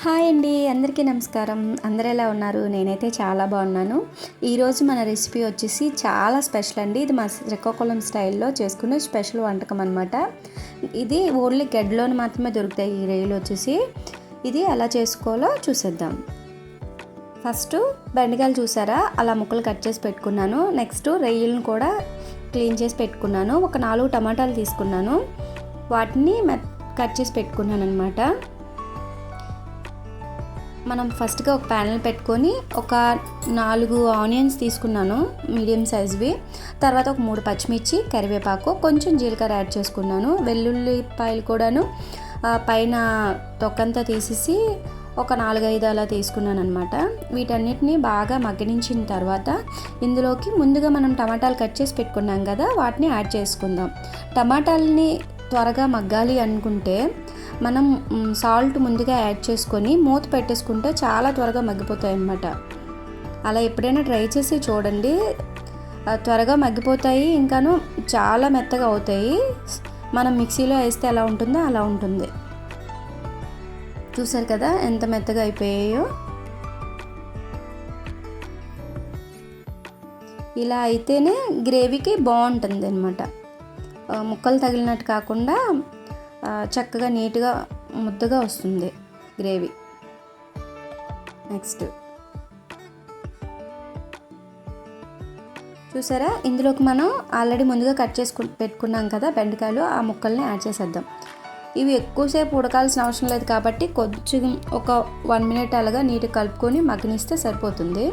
Hi అండి, అందరికీ నమస్కారం. అందరు ఎలా ఉన్నారు? నేనైతే చాలా బాగున్నాను. ఈరోజు మన రెసిపీ వచ్చేసి చాలా స్పెషల్ అండి. ఇది మా శ్రీకాకుళం స్టైల్లో చేసుకునే స్పెషల్ వంటకం అనమాట. ఇది ఓన్లీ గడ్డలోని మాత్రమే దొరుకుతాయి ఈ రొయ్యలు వచ్చేసి. ఇది ఎలా చేసుకోవాలో చూసేద్దాం. ఫస్ట్ బెండకాయలు చూసారా, అలా ముక్కలు కట్ చేసి పెట్టుకున్నాను. నెక్స్ట్ రొయ్యలను కూడా క్లీన్ చేసి పెట్టుకున్నాను. ఒక 4 టమాటాలు తీసుకున్నాను, వాటిని కట్ చేసి పెట్టుకున్నాను అనమాట. మనం ఫస్ట్గా ఒక ప్యానెల్ పెట్టుకొని ఒక 4 ఆనియన్స్ తీసుకున్నాను, మీడియం సైజ్వి. తర్వాత ఒక 3 పచ్చిమిర్చి, కరివేపాకు, కొంచెం జీలకర్ర యాడ్ చేసుకున్నాను. వెల్లుల్లిపాయలు కూడాను పైన తొక్కంతా తీసేసి ఒక 4-5 అలా తీసుకున్నాను అనమాట. వీటన్నిటిని బాగా మగ్గనించిన తర్వాత ఇందులోకి ముందుగా మనం టమాటాలు కట్ చేసి పెట్టుకున్నాం కదా, వాటిని యాడ్ చేసుకుందాం. టమాటాలని త్వరగా మగ్గాలి అనుకుంటే మనం సాల్ట్ ముందుగా యాడ్ చేసుకొని మూత పెట్టేసుకుంటే చాలా త్వరగా మగ్గిపోతాయి అన్నమాట. అలా ఎప్పుడైనా ట్రై చేసి చూడండి, త్వరగా మగ్గిపోతాయి, ఇంకాను చాలా మెత్తగా అవుతాయి. మనం మిక్సీలో వేస్తే ఎలా ఉంటుందో అలా ఉంటుంది. చూసారు కదా ఎంత మెత్తగా అయిపోయాయో. ఇలా అయితేనే గ్రేవీకి బాగుంటుంది అన్నమాట. ముక్కలు తగిలినట్టు కాకుండా చక్కగా నీట్గా ముద్దగా వస్తుంది గ్రేవీ. నెక్స్ట్ చూసారా, ఇందులోకి మనం ఆల్రెడీ ముందుగా కట్ చేసి పెట్టుకున్నాం కదా బెండకాయలు, ఆ ముక్కల్ని యాడ్ చేసేద్దాం. ఇవి ఎక్కువసేపు ఉడకాల్సిన అవసరం లేదు కాబట్టి కొంచెం ఒక 1 మినిట్ అలాగా నీట్గా కలుపుకొని మగ్గనిస్తే సరిపోతుంది.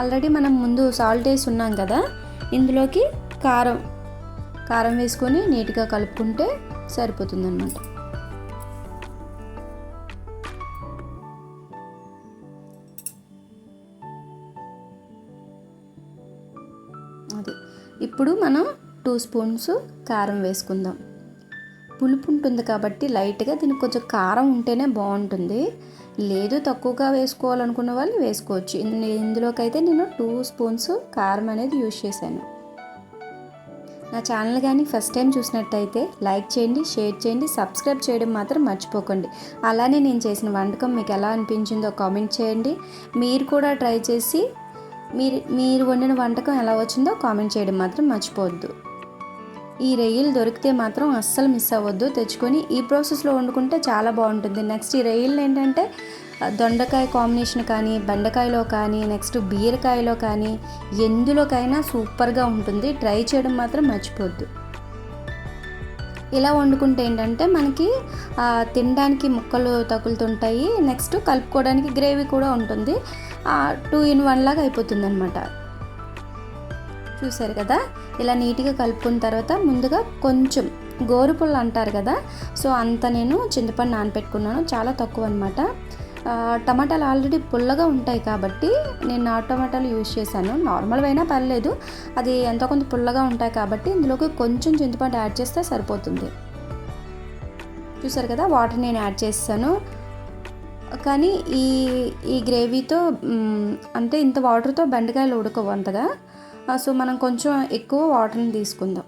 ఆల్రెడీ మనం ముందు సాల్ట్ వేసి ఉన్నాం కదా, ఇందులోకి కారం వేసుకొని నీట్గా కలుపుకుంటే సరిపోతుంది అన్నమాట. అది ఇప్పుడు మనం 2 స్పూన్స్ కారం వేసుకుందాం. పులుపు ఉంటుంది కాబట్టి లైట్గా దీనికి కొంచెం కారం ఉంటేనే బాగుంటుంది. లేదు తక్కువగా వేసుకోవాలనుకున్న వాళ్ళు వేసుకోవచ్చు. ఇందులోకైతే నేను 2 స్పూన్స్ కారం అనేది యూజ్ చేశాను. నా ఛానల్ కానీ ఫస్ట్ టైం చూసినట్టయితే లైక్ చేయండి, షేర్ చేయండి, సబ్స్క్రైబ్ చేయడం మాత్రం మర్చిపోకండి. అలానే నేను చేసిన వంటకం మీకు ఎలా అనిపించిందో కామెంట్ చేయండి. మీరు కూడా ట్రై చేసి మీరు వండిన వంటకం ఎలా వచ్చిందో కామెంట్ చేయడం మాత్రం మర్చిపోవద్దు. ఈ రొయ్యలు దొరికితే మాత్రం అస్సలు మిస్ అవ్వద్దు, తెచ్చుకొని ఈ ప్రాసెస్లో వండుకుంటే చాలా బాగుంటుంది. నెక్స్ట్ ఈ రొయ్యలు ఏంటంటే దొండకాయ కాంబినేషన్ కానీ, బెండకాయలో కానీ, నెక్స్ట్ బీరకాయలో కానీ, ఎందులోకైనా సూపర్గా ఉంటుంది. ట్రై చేయడం మాత్రం మర్చిపోవద్దు. ఇలా వండుకుంటే ఏంటంటే మనకి తినడానికి ముక్కలు తగులుతుంటాయి, నెక్స్ట్ కలుపుకోవడానికి గ్రేవీ కూడా ఉంటుంది. 2 in 1 లాగా అయిపోతుంది అనమాట. చూసారు కదా, ఇలా నీట్గా కలుపుకున్న తర్వాత ముందుగా కొంచెం గోరుపుల్ల అంటారు కదా, సో అంత నేను చింతపండు నానపెట్టుకున్నాను. చాలా తక్కువ అనమాట. టమాటాలు ఆల్రెడీ పుల్లగా ఉంటాయి కాబట్టి నేను 4 టమాటాలు యూజ్ చేశాను. నార్మల్ అయినా పర్లేదు, అది ఎంతో కొంత పుల్లగా ఉంటాయి కాబట్టి ఇందులోకి కొంచెం చింతపండు యాడ్ చేస్తే సరిపోతుంది. చూసారు కదా, వాటర్ నేను యాడ్ చేస్తాను. కానీ ఈ గ్రేవీతో అంటే ఇంత వాటర్తో బెండకాయలు ఉడకవు అంతగా, సో మనం కొంచెం ఎక్కువ వాటర్ని తీసుకుందాం.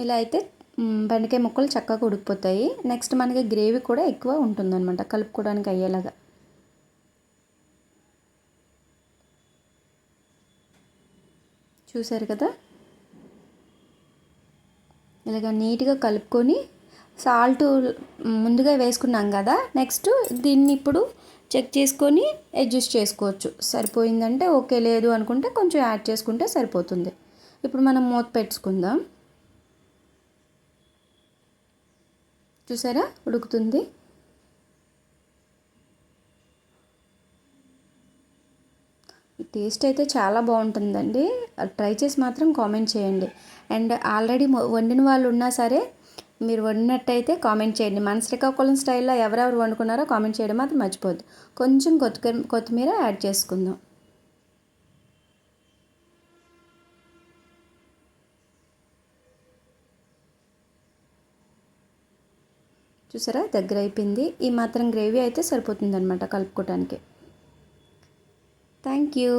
ఇలా అయితే బెండకాయ ముక్కలు చక్కగా ఉడికిపోతాయి. నెక్స్ట్ మనకి గ్రేవీ కూడా ఎక్కువ ఉంటుందన్నమాట కలుపుకోవడానికి అయ్యేలాగా. చూసారు కదా, ఇలాగ నీట్గా కలుపుకొని సాల్ట్ ముందుగా వేసుకున్నాం కదా, నెక్స్ట్ దీన్ని ఇప్పుడు చెక్ చేసుకొని అడ్జస్ట్ చేసుకోవచ్చు. సరిపోయిందంటే ఓకే, లేదు అనుకుంటే కొంచెం యాడ్ చేసుకుంటే సరిపోతుంది. ఇప్పుడు మనం మూత పెట్టుకుందాం. చూసారా, ఉడుకుతుంది. టేస్ట్ అయితే చాలా బాగుంటుందండి. ట్రై చేసి మాత్రం కామెంట్ చేయండి. అండ్ ఆల్రెడీ వండిన వాళ్ళు ఉన్నా సరే మీరు వండినట్టయితే కామెంట్ చేయండి. మన శ్రీకాకుళం స్టైల్లో ఎవరెవరు వండుకున్నారో కామెంట్ చేయడం మాత్రం మర్చిపోద్దు. కొంచెం కొత్తిమీర యాడ్ చేసుకుందాం. చూసారా, దగ్గర అయిపోయింది. ఈ మాత్రం గ్రేవీ అయితే సరిపోతుంది అనమాట కలుపుకోవడానికి. Thank you.